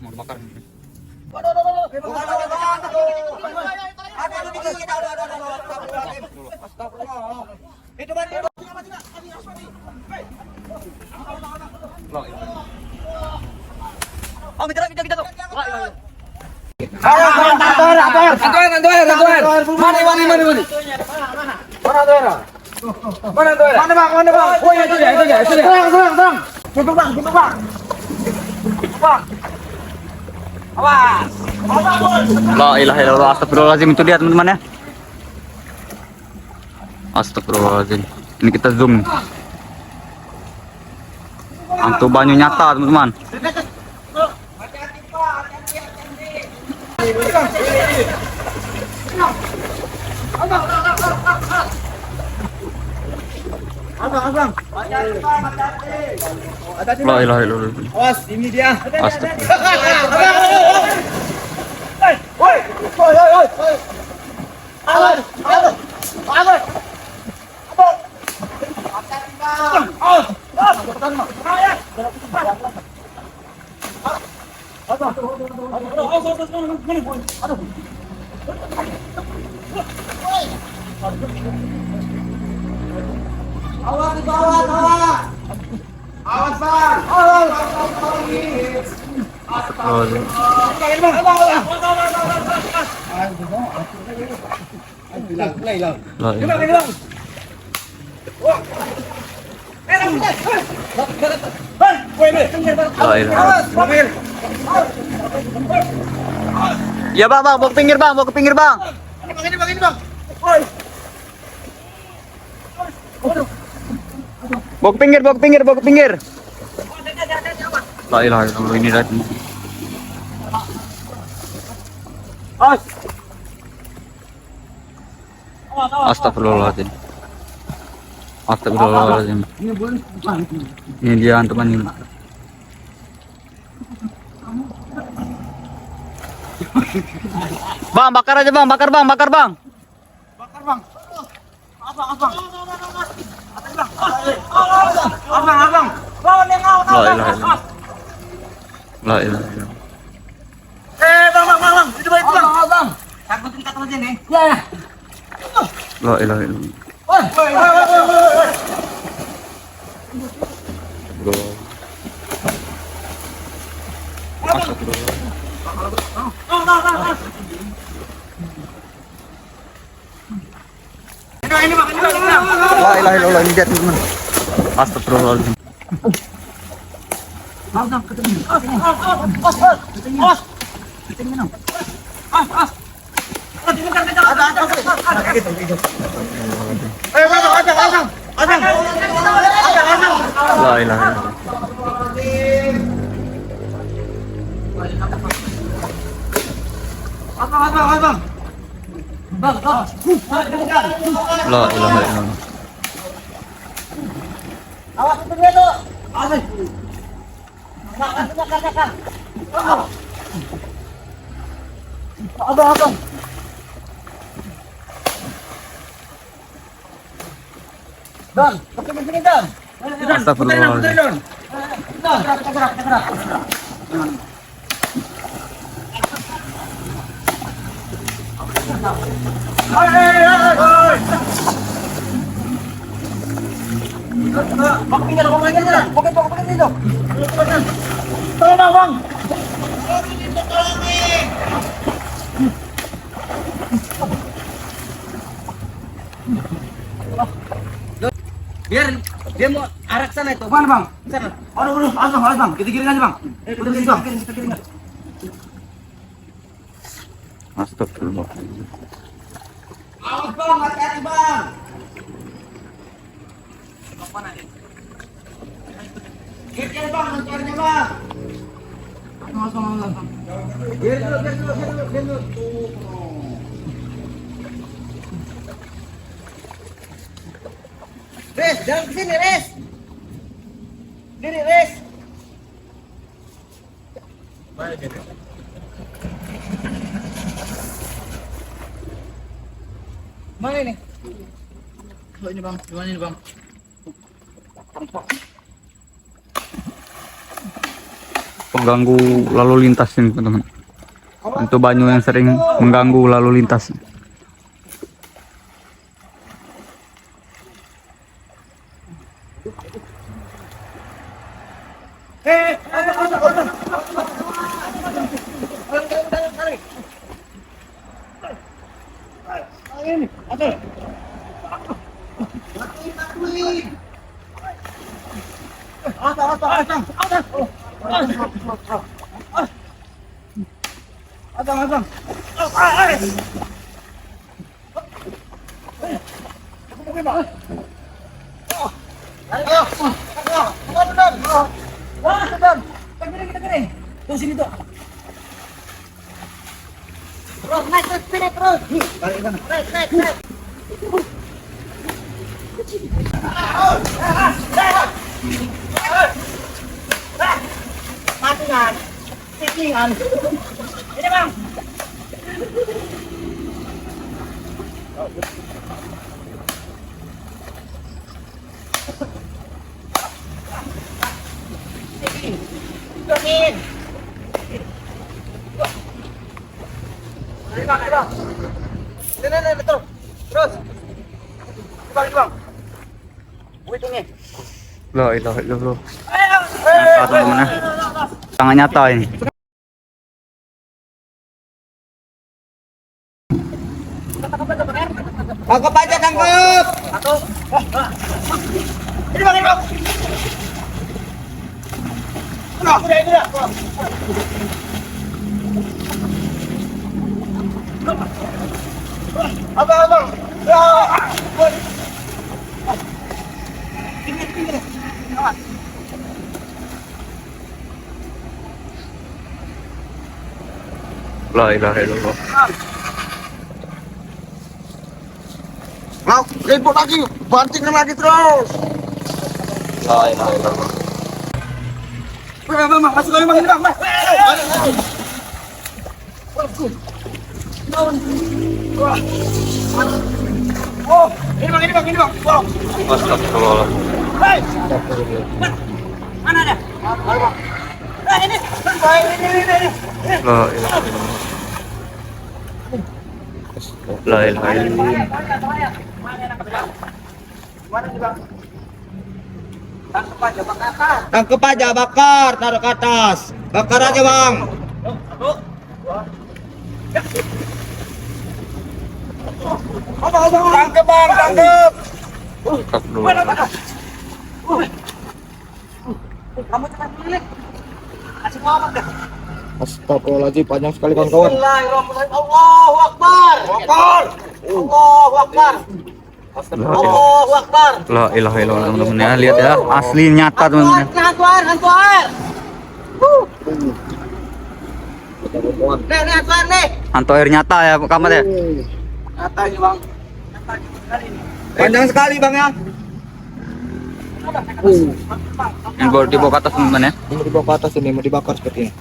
Mau dibakar. Oh, kita tuh. Mana bang? Oh ya itu dia. Serang. Tutup bang. Awas. La ilaha illallah, astagfirullahaladzim, itu dia teman-teman ya. Astagfirullahaladzim. Ini kita zoom. Hantu banyu nyata teman-teman. Abang. La ilaha illallah. Awas, ini dia. Astagfirullah. Woi. Awas. Awas di bawah. Awas bang. Ya bang, mau ke pinggir bang. Ini bang. Bawa ke pinggir. La ilaha illallah, ini dah. Astagfirullahaladzim. Ini dia teman ini. Bang, bakar aja bang, bakar bang. Abang. Lawan yang ngawat. La ilaha illallah. Bang. Itu bang. Takut kita aja nih. Ya. La ilaha illallah. Ini bang. La ilaha illallah, ini dia teman. Astagfirullahaladzim. La ilaha illallah. La ilaha illallah. Awas itu dia tuh. Awas. Abang. Dan, sini Dan. Astagfirullahaladzim. Gerak. Bang, pinggir ngomongnya aja. Pokoknya itu. Tolong, Bang. Biar dia mau arah ke sana itu. Mana, Bang? Sana. Aduh, awas, Bang. Kita giring aja, Bang. Udah sini, Bang. Kita giring. Astagfirullah. Awas, Bang. Hati-hati, Bang. Kiri, Bang. Mencarinya, Bang. Awas, Bang. Biar dulu. Res, jangan kesini, Res. Diri, Res. Mana ini? Ini Bang, gimana ini Bang? pengganggu lalu lintas ini teman-teman. Untuk banyu yang sering mengganggu lalu lintas. Tuh sini tuh. Terus naik terus sini terus. Balik sana. Naik. Matingan. Titingan. Ini bang. Titin. Ini bang. Ini terus. Terus. Bang. Hitungnya. La ilaha illallah. Nyata teman-teman. Sangat nyata ini. Tangkap aja, tangkap. Satu. Ini bang. Udah. Abang. Pinggir. Awas. La ilaha illallah. Mau ribut lagi, banting lagi terus. La ilaha illallah. Bang, masuk lagi bang ini bang. Oh, ini bang. Wow. Astagfirullah. Hei. Mana ada? Nah, ini. La ilaha illallah. La ilaha illallah. Mana nih bang? Tangkep aja bakar, taruh ke atas. Bakar aja bang. Tangkep bang, tangkep. Astagfirullah. Kamu cepat milik. Kasih Muhammad dah. Astagfirullahaladzim, panjang sekali kawan-kawan. Bismillahirrahmanirrahim. Allahu Akbar. Allahu Akbar. Allahu Akbar. La ilaha illallah teman-teman ya. Lihat ya, asli nyata teman-teman. Hantu air. Nih, hantu air nih. Hantu air nyata ya, Kamat ya. Nyata ini bang. Panjang sekali bang ya. Ini baru dibawa ke atas teman-teman ya. Ini dibawa ke atas ini, mau dibakar seperti ini.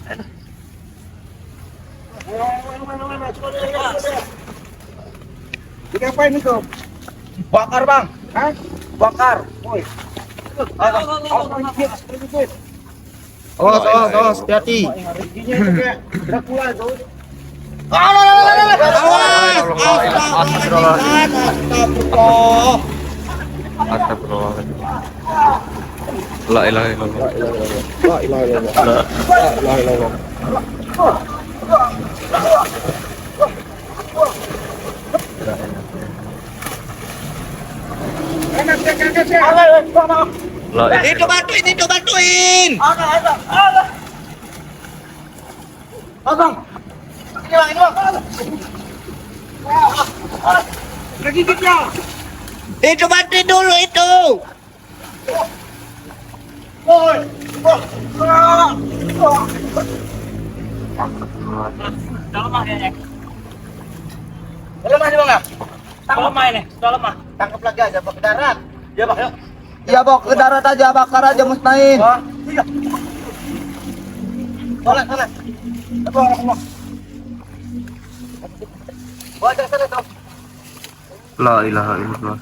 Ini apa ini tuh? Bakar bang. Hah? Bakar. Woi. Awas, hati-hati. Astagfirullah. La ilaha illallah. La ilaha illallah. La ilaha illallah. La ilaha Itu bantuin. Abang. Ini bang. Lagi dia. Itu bantuin dulu itu. Woi. Dalam mah ya. Dalam mah bang ya. Tangkap mah ini. Dalam mah. Tangkap lagi aja bawa ke darat. Ya bang. Iya bawa ke darat aja, bakar aja musnahin. Iya. Tolak. Bawa. Bawa aja sana tuh. La ilaha illallah.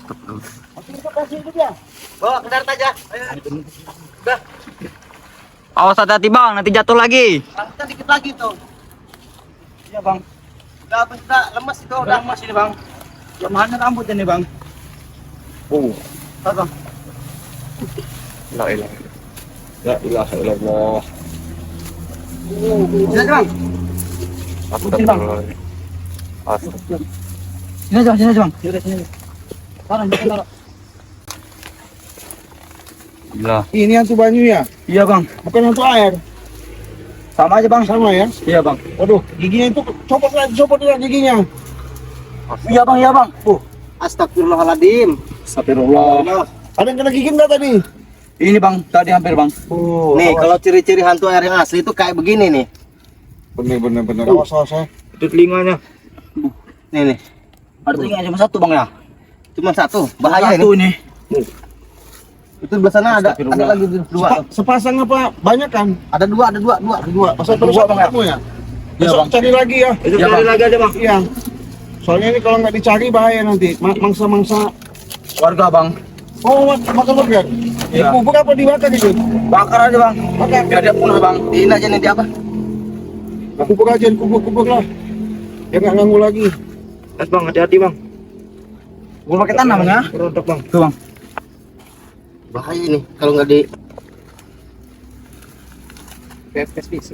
Astagfirullah. Bawa ke darat aja. Udah. Awas hati-hati bang, nanti jatuh lagi. Kita dikit lagi tuh. Iya bang. Udah lemas itu, udah lemas ini bang. Lemahannya rambut ini bang. Apa bang? La ilaha illallah. Sini aja bang. Astagfirullah. Sini aja bang. Yaudah sini aja. Taruh. Gila. Ini hantu banyu ya? Iya bang. Bukan hantu air. Sama aja bang. Sama ya? Iya bang. Waduh, giginya itu copot lagi giginya. Iya bang. Astagfirullahaladzim. Astagfirullah. Ada yang kena gigi nggak tadi? Ini bang, tadi hampir bang. Nih, kalau ciri-ciri hantu air yang asli itu kayak begini nih. Bener. Awas ya. Itu telinganya. Nih. Ada telinga cuma satu bang ya? Cuma satu. Bahaya ini. Itu di sana ada lagi dua. Sepasang apa? Banyak kan? Ada dua. Pasal terus Bang, ya? kamu ya? Iya, Besok Bang. cari lagi ya. Iya, Bang. lagi aja bang. Iya. Soalnya ini kalau nggak dicari bahaya nanti. Mangsa-mangsa. Warga bang. Oh, makan burger. Iya. Bubuk apa dibakar itu? Bakar aja bang. Bakar. Biar dia punah bang. Ini aja nih dia apa? Kubuk aja, kubuk lah. Dia nggak ganggu lagi. Bang, hati-hati bang. Gua pakai tanam ya. Rontok bang. Tuh bang. Bahaya ini kalau nggak di Pepes bisa.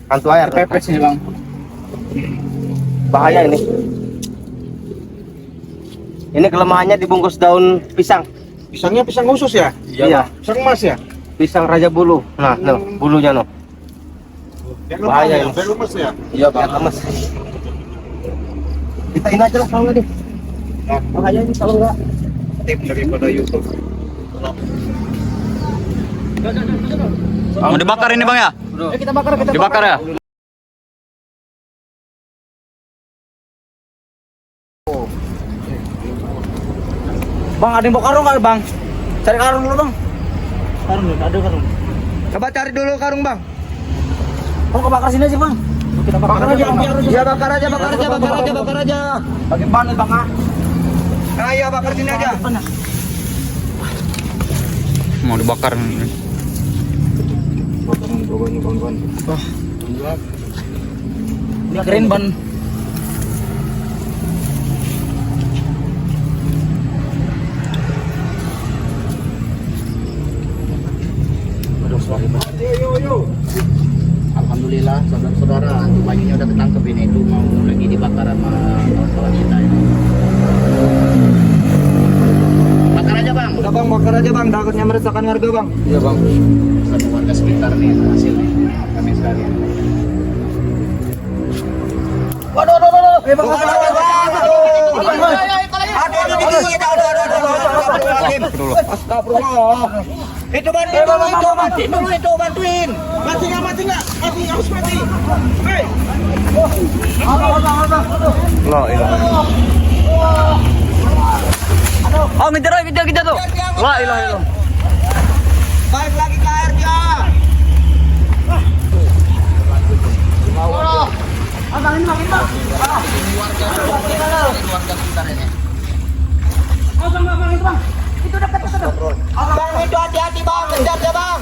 hantu air. Pepes ini bang. Bahaya ini. Ini kelemahannya dibungkus daun pisang. Pisangnya pisang khusus ya? Iya. Pisang emas ya? Pisang raja bulu. Nah, bulunya no. Bahaya ini. Biar lemes ya? Iya bang. Lemes. Kita ini aja lah kalau nggak deh. Nah, Bahaya ini kalau nggak. tip daripada YouTube. Mau dibakar ini bang ya? Kita bakar. Dibakar ya? Bang, ada yang bawa karung nggak bang? Cari karung dulu bang. Karung dulu, ada karung. Coba cari dulu karung bang. Oh, kebakar sini aja bang. Kita bakar aja bang. Iya bakar aja. Bagaimana bang ah? Ayo bakar sini aja. Mau dibakar. Ini keren ban. Alhamdulillah saudara-saudara hantu banyunya udah ketangkep ini itu mau lagi dibakar sama kawan kita ini. Bakar aja bang. Udah bang, bakar aja bang. Takutnya meresahkan warga bang. Iya bang. Sama warga sekitar nih hasilnya kami sekalian. Waduh. Bakar. Astagfirullah. Itu bantuin. Mati nggak? Harus mati. Hei. La ilaha. Oh, kejar tuh. La ilaha. Balik lagi ke air dia. Bang, itu hati-hati bang, kejar dia bang.